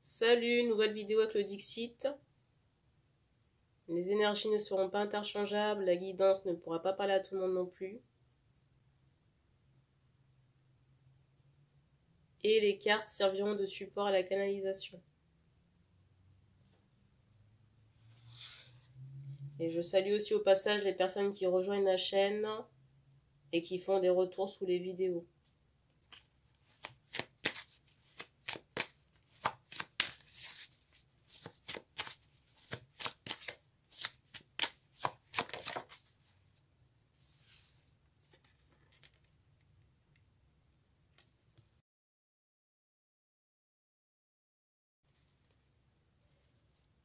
Salut, nouvelle vidéo avec le Dixit. Les énergies ne seront pas interchangeables, la guidance ne pourra pas parler à tout le monde non plus. Et les cartes serviront de support à la canalisation. Et je salue aussi au passage les personnes qui rejoignent la chaîne et qui font des retours sous les vidéos.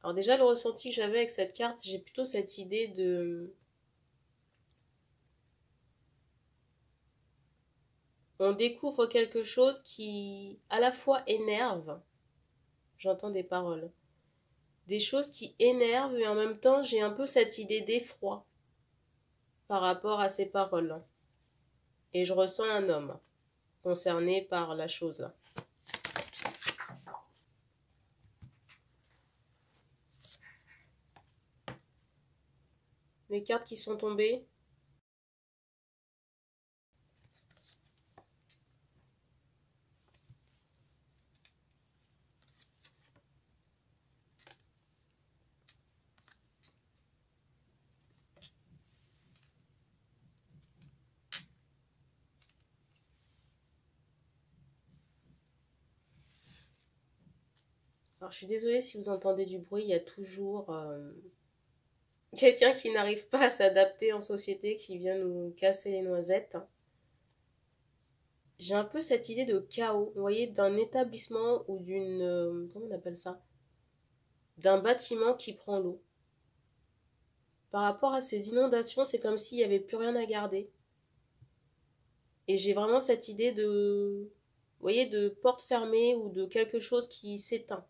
Alors déjà, le ressenti que j'avais avec cette carte, j'ai plutôt cette idée de... On découvre quelque chose qui, à la fois, énerve. J'entends des paroles. Des choses qui énervent et en même temps, j'ai un peu cette idée d'effroi par rapport à ces paroles. Et je ressens un homme concerné par la chose. Les cartes qui sont tombées. Alors je suis désolée si vous entendez du bruit, il y a toujours quelqu'un qui n'arrive pas à s'adapter en société, qui vient nous casser les noisettes. J'ai un peu cette idée de chaos, vous voyez, d'un établissement ou d'une... comment on appelle ça? D'un bâtiment qui prend l'eau. Par rapport à ces inondations, c'est comme s'il n'y avait plus rien à garder. Et j'ai vraiment cette idée de... Vous voyez, de porte fermée ou de quelque chose qui s'éteint.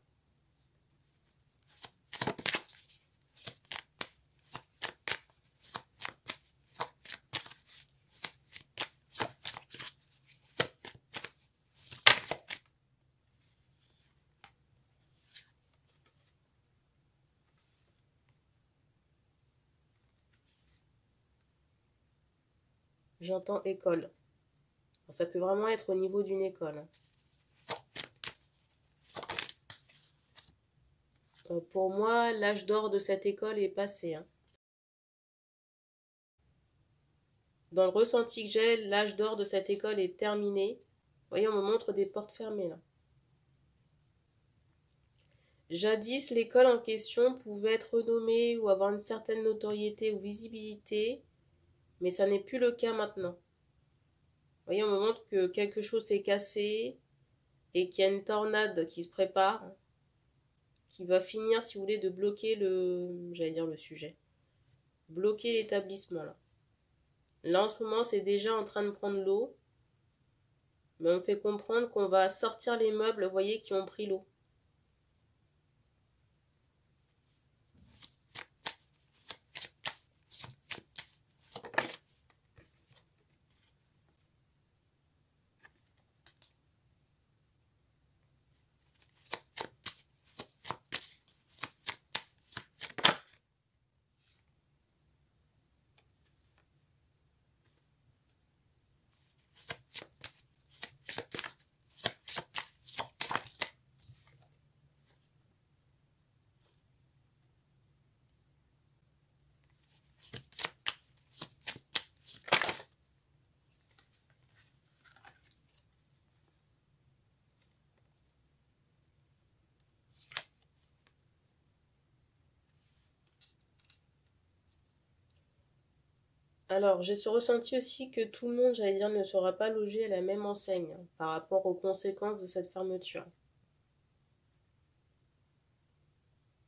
J'entends école. Ça peut vraiment être au niveau d'une école. Pour moi, l'âge d'or de cette école est passé. Dans le ressenti que j'ai, l'âge d'or de cette école est terminé. Vous voyez, on me montre des portes fermées là. Jadis, l'école en question pouvait être renommée ou avoir une certaine notoriété ou visibilité, mais ça n'est plus le cas maintenant. Vous voyez, on me montre que quelque chose s'est cassé et qu'il y a une tornade qui se prépare, qui va finir, si vous voulez, de bloquer le sujet. Bloquer l'établissement là. Là, en ce moment, c'est déjà en train de prendre l'eau. Mais on me fait comprendre qu'on va sortir les meubles, vous voyez, qui ont pris l'eau. Alors, j'ai ce ressenti aussi que tout le monde, j'allais dire, ne sera pas logé à la même enseigne par rapport aux conséquences de cette fermeture.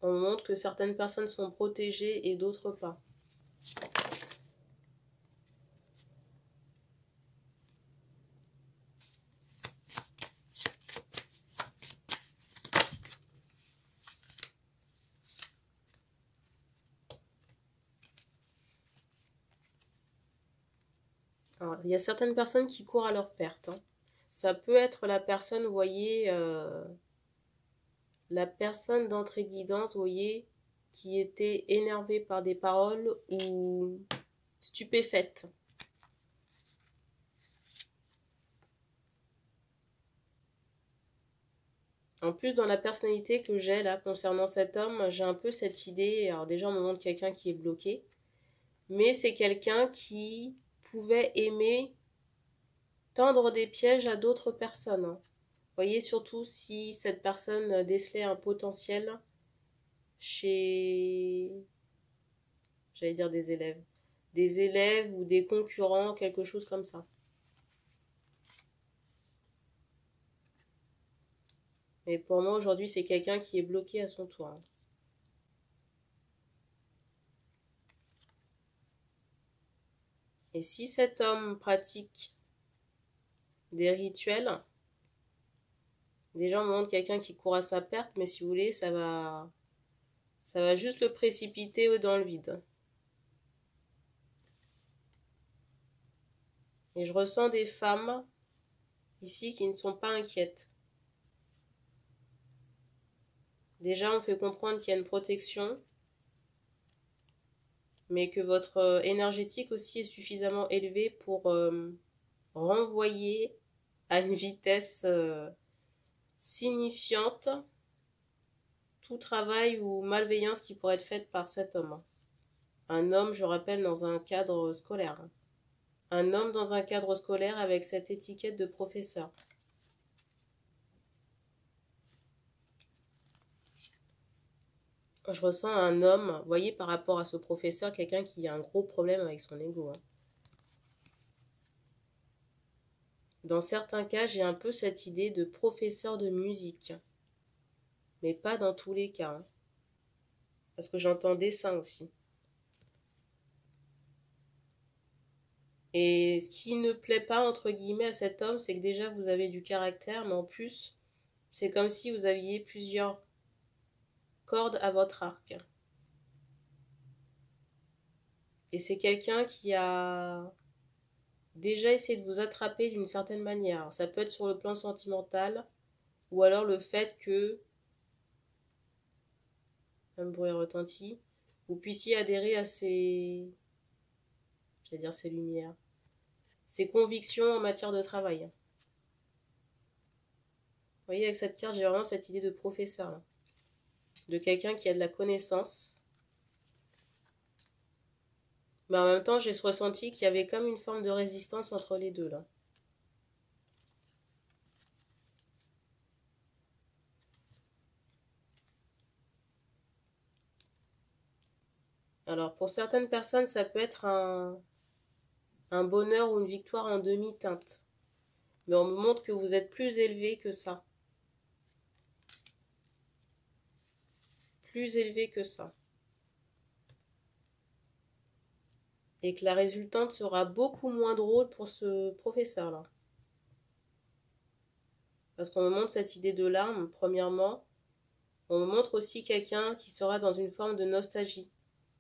On montre que certaines personnes sont protégées et d'autres pas. Alors, il y a certaines personnes qui courent à leur perte. Ça peut être la personne, vous voyez, la personne d'entrée guidance, vous voyez, qui était énervée par des paroles ou stupéfaite. En plus, dans la personnalité que j'ai là concernant cet homme, j'ai un peu cette idée. Alors déjà, on me montre quelqu'un qui est bloqué, mais c'est quelqu'un qui pouvait aimer tendre des pièges à d'autres personnes. Vous voyez, surtout si cette personne décelait un potentiel chez, j'allais dire des élèves ou des concurrents, quelque chose comme ça. Mais pour moi, aujourd'hui, c'est quelqu'un qui est bloqué à son toit. Et si cet homme pratique des rituels, déjà on me montre quelqu'un qui court à sa perte, mais si vous voulez, ça va juste le précipiter dans le vide. Et je ressens des femmes ici qui ne sont pas inquiètes. Déjà, on fait comprendre qu'il y a une protection, mais que votre énergétique aussi est suffisamment élevée pour renvoyer à une vitesse signifiante tout travail ou malveillance qui pourrait être faite par cet homme. Un homme, je rappelle, dans un cadre scolaire. Un homme dans un cadre scolaire avec cette étiquette de professeur. Je ressens un homme, vous voyez, par rapport à ce professeur, quelqu'un qui a un gros problème avec son ego. Dans certains cas, j'ai un peu cette idée de professeur de musique. Mais pas dans tous les cas. Parce que j'entends dessin aussi. Et ce qui ne plaît pas, entre guillemets, à cet homme, c'est que déjà, vous avez du caractère, mais en plus, c'est comme si vous aviez plusieurs cordes à votre arc. Et c'est quelqu'un qui a déjà essayé de vous attraper d'une certaine manière. Alors, ça peut être sur le plan sentimental, ou alors le fait que, un bruit retentit, vous puissiez adhérer à ses, j'allais dire ses lumières, ses convictions en matière de travail. Vous voyez, avec cette carte, j'ai vraiment cette idée de professeur, là. De quelqu'un qui a de la connaissance. Mais en même temps, j'ai ce ressenti qu'il y avait comme une forme de résistance entre les deux, là. Alors, pour certaines personnes, ça peut être un bonheur ou une victoire en demi-teinte. Mais on me montre que vous êtes plus élevé que ça. Plus élevé que ça. Et que la résultante sera beaucoup moins drôle pour ce professeur-là. Parce qu'on me montre cette idée de larmes, premièrement. On me montre aussi quelqu'un qui sera dans une forme de nostalgie.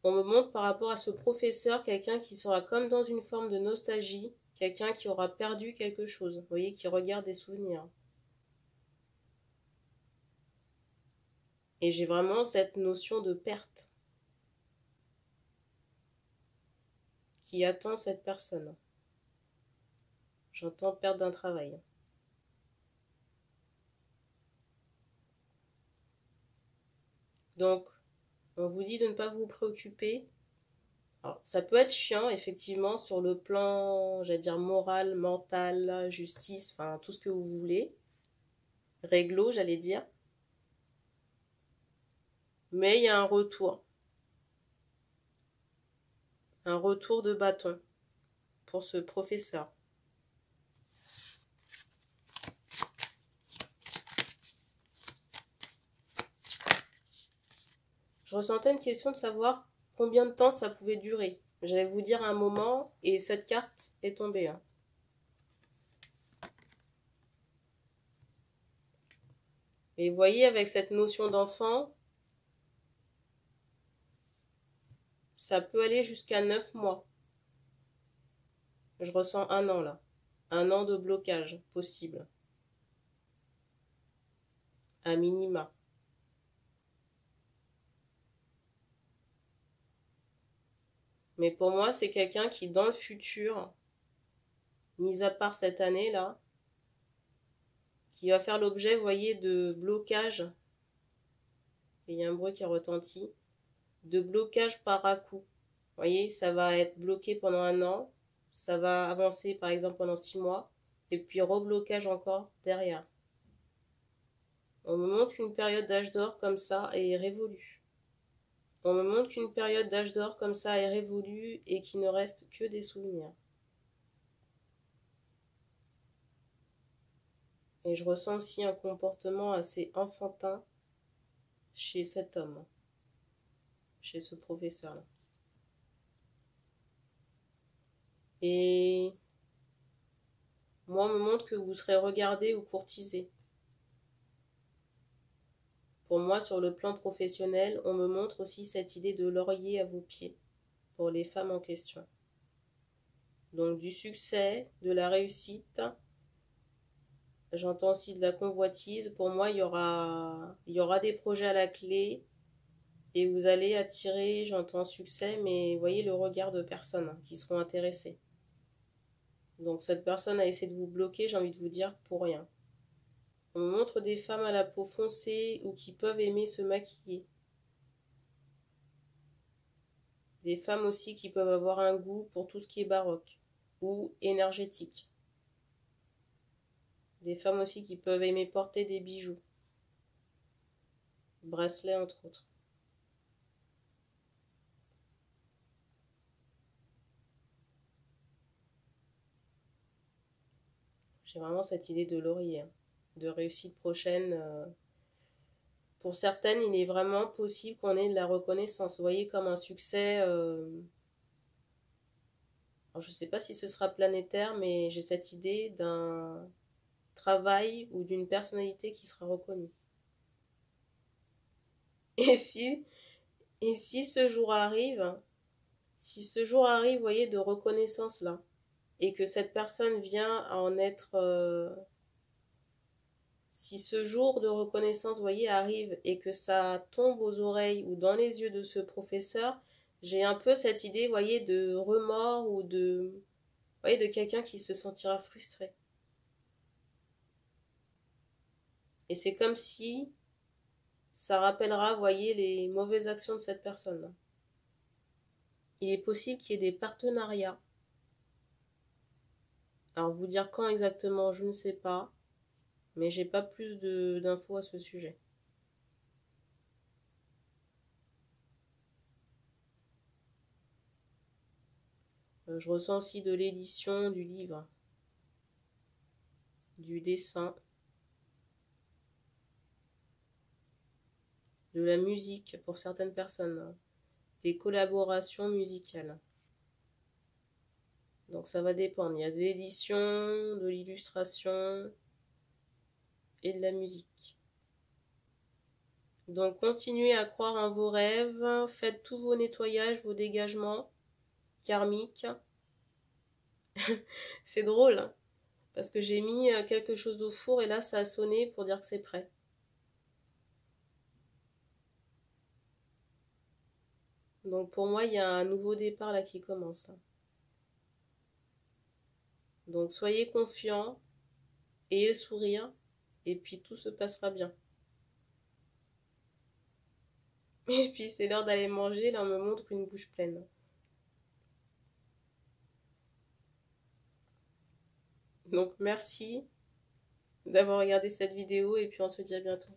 On me montre par rapport à ce professeur quelqu'un qui sera comme dans une forme de nostalgie, quelqu'un qui aura perdu quelque chose, vous voyez, qui regarde des souvenirs. Et j'ai vraiment cette notion de perte qui attend cette personne. J'entends perte d'un travail. Donc, on vous dit de ne pas vous préoccuper. Alors, ça peut être chiant, effectivement, sur le plan, j'allais dire, moral, mental, justice, enfin, tout ce que vous voulez. Réglo, j'allais dire. Mais il y a un retour. Un retour de bâton pour ce professeur. Je ressentais une question de savoir combien de temps ça pouvait durer. J'allais vous dire un moment et cette carte est tombée. Et vous voyez, avec cette notion d'enfant, ça peut aller jusqu'à 9 mois. Je ressens un an là. Un an de blocage possible. À minima. Mais pour moi, c'est quelqu'un qui, dans le futur, mis à part cette année-là, qui va faire l'objet, vous voyez, de blocage. Et il y a un bruit qui retentit. De blocage par à-coup. Vous voyez, ça va être bloqué pendant 1 an. Ça va avancer, par exemple, pendant 6 mois. Et puis, reblocage encore derrière. On me montre une période d'âge d'or comme ça et révolue. On me montre qu'une période d'âge d'or comme ça est révolue et qu'il ne reste que des souvenirs. Et je ressens aussi un comportement assez enfantin chez cet homme, chez ce professeur-là. Et moi, on me montre que vous serez regardé ou courtisé. Pour moi, sur le plan professionnel, on me montre aussi cette idée de laurier à vos pieds pour les femmes en question. Donc du succès, de la réussite. J'entends aussi de la convoitise. Pour moi, il y aura des projets à la clé et vous allez attirer, j'entends succès, mais vous voyez le regard de personnes qui seront intéressées. Donc cette personne a essayé de vous bloquer, j'ai envie de vous dire, pour rien. On me montre des femmes à la peau foncée ou qui peuvent aimer se maquiller. Des femmes aussi qui peuvent avoir un goût pour tout ce qui est baroque ou énergétique. Des femmes aussi qui peuvent aimer porter des bijoux. Bracelets entre autres. J'ai vraiment cette idée de laurier, de réussite prochaine. Pour certaines, il est vraiment possible qu'on ait de la reconnaissance. Vous voyez, comme un succès. Alors, je ne sais pas si ce sera planétaire, mais j'ai cette idée d'un travail ou d'une personnalité qui sera reconnue. Et si, et si ce jour arrive, vous voyez, de reconnaissance là, et que cette personne vient à en être... si ce jour de reconnaissance, vous voyez, arrive et que ça tombe aux oreilles ou dans les yeux de ce professeur, j'ai un peu cette idée, vous voyez, de remords ou vous voyez, de quelqu'un qui se sentira frustré. Et c'est comme si ça rappellera, vous voyez, les mauvaises actions de cette personne. Il est possible qu'il y ait des partenariats. Alors, vous dire quand exactement, je ne sais pas, mais j'ai pas plus d'infos à ce sujet. Je ressens aussi de l'édition du livre, du dessin, de la musique pour certaines personnes, des collaborations musicales. Donc ça va dépendre. Il y a de l'édition, de l'illustration et de la musique. Donc continuez à croire en vos rêves, faites tous vos nettoyages, vos dégagements karmiques. C'est drôle, hein, parce que j'ai mis quelque chose au four et là ça a sonné pour dire que c'est prêt. Donc pour moi, il y a un nouveau départ là qui commence. Là. Donc soyez confiants, ayez le sourire, et puis tout se passera bien. Et puis c'est l'heure d'aller manger, là on me montre une bouche pleine. Donc merci d'avoir regardé cette vidéo et puis on se dit à bientôt.